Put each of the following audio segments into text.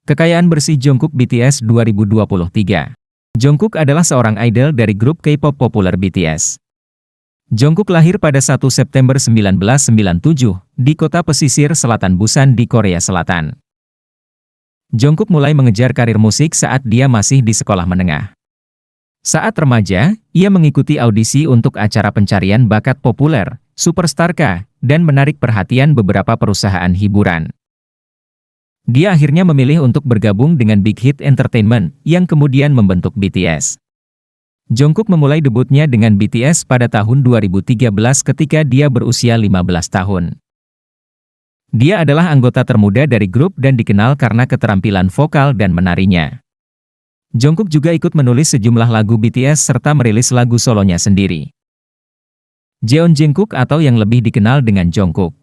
Kekayaan bersih Jungkook BTS 2023. Jungkook adalah seorang idol dari grup K-pop populer BTS. Jungkook lahir pada 1 September 1997 di kota pesisir selatan Busan di Korea Selatan. Jungkook mulai mengejar karir musik saat dia masih di sekolah menengah. Saat remaja, ia mengikuti audisi untuk acara pencarian bakat populer, Superstar K, dan menarik perhatian beberapa perusahaan hiburan. Dia akhirnya memilih untuk bergabung dengan Big Hit Entertainment, yang kemudian membentuk BTS. Jungkook memulai debutnya dengan BTS pada tahun 2013 ketika dia berusia 15 tahun. Dia adalah anggota termuda dari grup dan dikenal karena keterampilan vokal dan menarinya. Jungkook juga ikut menulis sejumlah lagu BTS serta merilis lagu solonya sendiri. Jeon Jungkook atau yang lebih dikenal dengan Jungkook.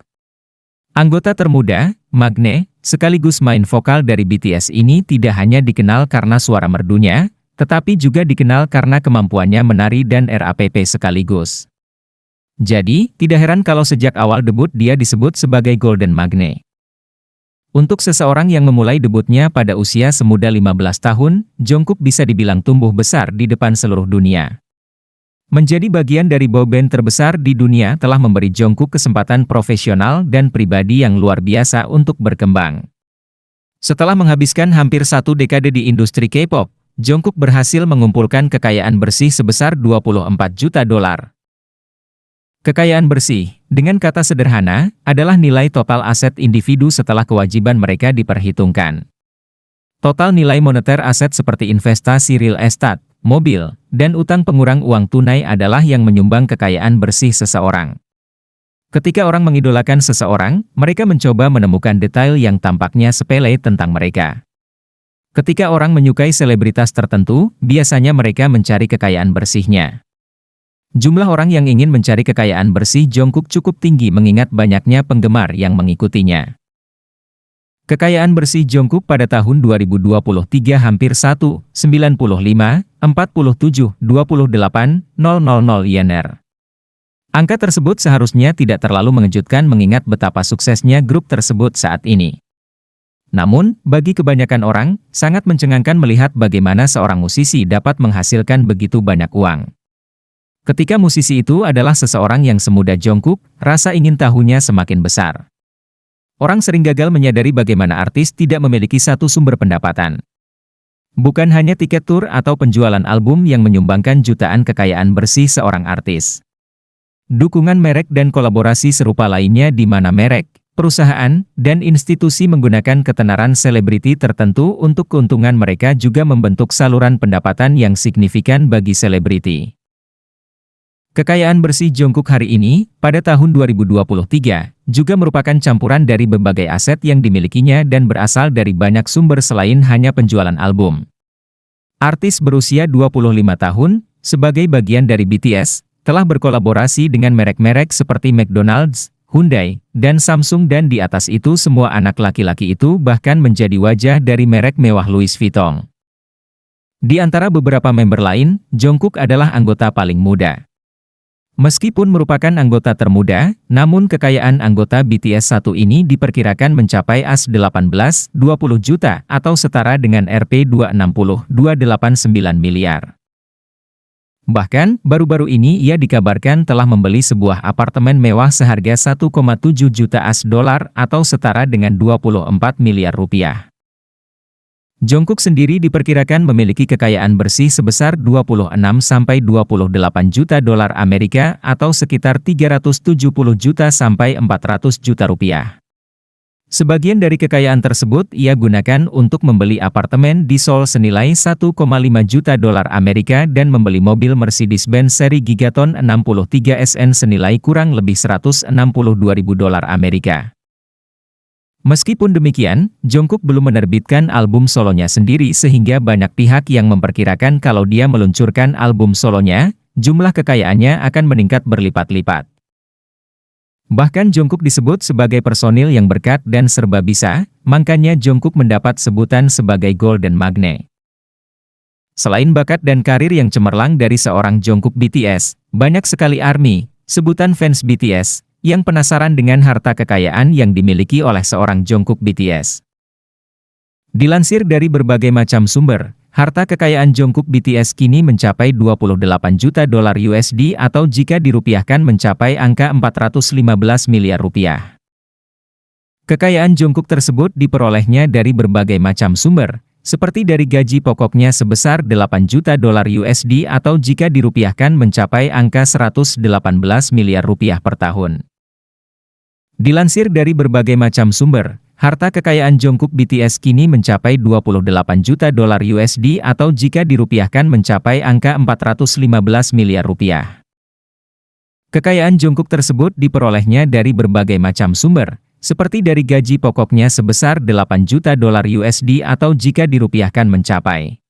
Anggota termuda, Magne, sekaligus main vokal dari BTS ini tidak hanya dikenal karena suara merdunya, tetapi juga dikenal karena kemampuannya menari dan RAPP sekaligus. Jadi, tidak heran kalau sejak awal debut dia disebut sebagai Golden Magne. Untuk seseorang yang memulai debutnya pada usia semuda 15 tahun, Jungkook bisa dibilang tumbuh besar di depan seluruh dunia. Menjadi bagian dari boyband terbesar di dunia telah memberi Jungkook kesempatan profesional dan pribadi yang luar biasa untuk berkembang. Setelah menghabiskan hampir 1 dekade di industri K-pop, Jungkook berhasil mengumpulkan kekayaan bersih sebesar 24 juta dolar. Kekayaan bersih, dengan kata sederhana, adalah nilai total aset individu setelah kewajiban mereka diperhitungkan. Total nilai moneter aset seperti investasi real estate, mobil, dan utang pengurang uang tunai adalah yang menyumbang kekayaan bersih seseorang. Ketika orang mengidolakan seseorang, mereka mencoba menemukan detail yang tampaknya sepele tentang mereka. Ketika orang menyukai selebritas tertentu, biasanya mereka mencari kekayaan bersihnya. Jumlah orang yang ingin mencari kekayaan bersih Jungkook cukup tinggi mengingat banyaknya penggemar yang mengikutinya. Kekayaan bersih Jungkook pada tahun 2023 hampir 1,95,47,28,000 YNR. Angka tersebut seharusnya tidak terlalu mengejutkan mengingat betapa suksesnya grup tersebut saat ini. Namun, bagi kebanyakan orang, sangat mencengangkan melihat bagaimana seorang musisi dapat menghasilkan begitu banyak uang. Ketika musisi itu adalah seseorang yang semuda Jungkook, rasa ingin tahunya semakin besar. Orang sering gagal menyadari bagaimana artis tidak memiliki satu sumber pendapatan. Bukan hanya tiket tur atau penjualan album yang menyumbangkan jutaan kekayaan bersih seorang artis. Dukungan merek dan kolaborasi serupa lainnya di mana merek, perusahaan, dan institusi menggunakan ketenaran selebriti tertentu untuk keuntungan mereka juga membentuk saluran pendapatan yang signifikan bagi selebriti. Kekayaan bersih Jungkook hari ini, pada tahun 2023, juga merupakan campuran dari berbagai aset yang dimilikinya dan berasal dari banyak sumber selain hanya penjualan album. Artis berusia 25 tahun, sebagai bagian dari BTS, telah berkolaborasi dengan merek-merek seperti McDonald's, Hyundai, dan Samsung dan di atas itu semua anak laki-laki itu bahkan menjadi wajah dari merek mewah Louis Vuitton. Di antara beberapa member lain, Jungkook adalah anggota paling muda. Meskipun merupakan anggota termuda, namun kekayaan anggota BTS satu ini diperkirakan mencapai $18-20 juta atau setara dengan Rp260-289 miliar. Bahkan, baru-baru ini ia dikabarkan telah membeli sebuah apartemen mewah seharga $1,7 juta atau setara dengan 24 miliar rupiah. Jungkook sendiri diperkirakan memiliki kekayaan bersih sebesar 26-28 juta dolar Amerika atau sekitar 370 juta sampai 400 juta rupiah. Sebagian dari kekayaan tersebut ia gunakan untuk membeli apartemen di Seoul senilai 1,5 juta dolar Amerika dan membeli mobil Mercedes-Benz seri Gigaton 63 SN senilai kurang lebih 162.000 dolar Amerika. Meskipun demikian, Jungkook belum menerbitkan album solonya sendiri sehingga banyak pihak yang memperkirakan kalau dia meluncurkan album solonya, jumlah kekayaannya akan meningkat berlipat-lipat. Bahkan Jungkook disebut sebagai personil yang berkat dan serba bisa, makanya Jungkook mendapat sebutan sebagai Golden Magne. Selain bakat dan karir yang cemerlang dari seorang Jungkook BTS, banyak sekali ARMY, sebutan fans BTS, yang penasaran dengan harta kekayaan yang dimiliki oleh seorang Jungkook BTS. Dilansir dari berbagai macam sumber, harta kekayaan Jungkook BTS kini mencapai 28 juta dolar USD atau jika dirupiahkan mencapai angka 415 miliar rupiah. Kekayaan Jungkook tersebut diperolehnya dari berbagai macam sumber, seperti dari gaji pokoknya sebesar 8 juta dolar USD atau jika dirupiahkan mencapai angka 118 miliar rupiah per tahun. Dilansir dari berbagai macam sumber, harta kekayaan Jungkook BTS kini mencapai 28 juta dolar USD atau jika dirupiahkan mencapai angka 415 miliar rupiah. Kekayaan Jungkook tersebut diperolehnya dari berbagai macam sumber, seperti dari gaji pokoknya sebesar 8 juta dolar USD atau jika dirupiahkan mencapai